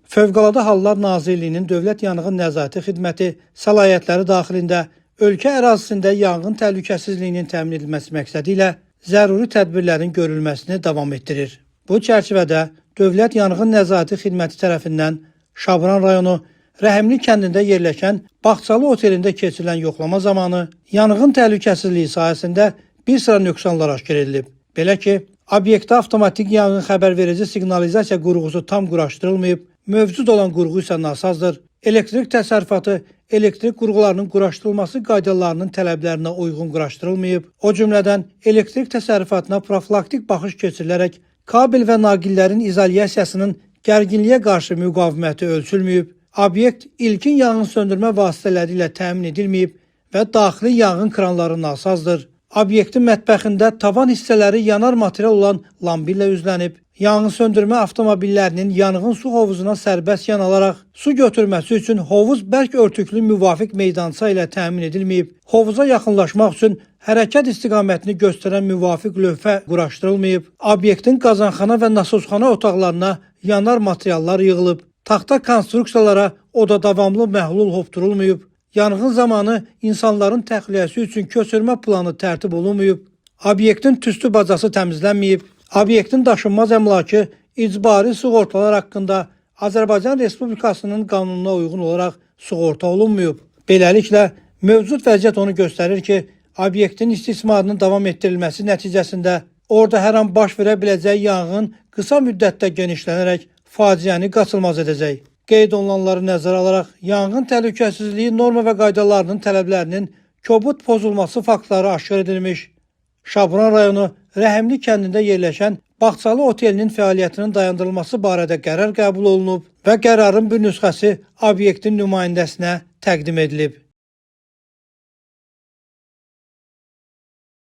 Fövqəladə Hallar Nazirliyinin Dövlət Yanğın Nəzarəti Xidməti səlahiyyətləri daxilində ölkə ərazisində yanğın təhlükəsizliyinin təmin edilməsi məqsədi ilə zəruri tədbirlərin görülməsini davam etdirir. Bu çərçivədə Dövlət Yanğın Nəzarəti Xidməti tərəfindən Şabran rayonu Rəhimli kəndində yerləşən Bağçalı otelində keçirilən yoxlama zamanı yanğın təhlükəsizliyi sahəsində bir sıra nöqsanlar aşkar edilib. Belə ki, obyektdə avtomatik yanğın xəbərverici siqnalizasiya qurğusu tam quraşdırılmayıb, mövcud olan qurğu isə nasazdır. Elektrik təsərrüfatı elektrik qurğularının quraşdırılması qaydalarının tələblərinə uyğun quraşdırılmayıb. O cümlədən elektrik təsərrüfatına profilaktik baxış keçirilərək kabel və naqillərin izolyasiyasının gərginliyə qarşı müqaviməti ölçülməyib. Obyekt ilkin yanğın söndürmə vasitələri ilə təmin edilməyib və daxili yanğın kranları nasazdır. Obyektin mətbəxində tavan hissələri yanar material olan lamba ilə üzlənib. Yanğın söndürmə avtomobillərinin yanğın su hovuzuna sərbəst yan alaraq su götürməsi üçün hovuz bərk örtüklü müvafiq meydança ilə təmin edilməyib. Hovuza yaxınlaşmaq üçün hərəkət istiqamətini göstərən müvafiq lövhə quraşdırılmayıb. Obyektin qazanxana və nasosxana otaqlarına yanar materiallar yığılıb. Taxta konstruksiyalara oda davamlı məhlul hopdurulmayıb. Yanğın zamanı insanların təxliyəsi üçün köçürmə planı tərtib olunmayıb. Obyektin tüstü bacası təmizlənməyib. Obyektin daşınmaz əmlakı icbari sığortalar haqqında Azərbaycan Respublikasının qanununa uyğun olaraq sığorta olunmayıb. Beləliklə, mövcud vəziyyət onu göstərir ki, obyektin istismarının davam etdirilməsi nəticəsində orada hər an baş verə biləcək yanğın qısa müddətdə genişlənərək faciəni qaçılmaz edəcək. Qeyd olunanları nəzərə alaraq yanğın təhlükəsizliyi norma və qaydalarının tələblərinin kobud pozulması faktları aşkar edilmiş. Şabran rayonu Rəhimli kəndində yerləşən Bağçalı otelinin fəaliyyətinin dayandırılması barədə qərar qəbul olunub və qərarın bir nüsxəsi obyektin nümayəndəsinə təqdim edilib.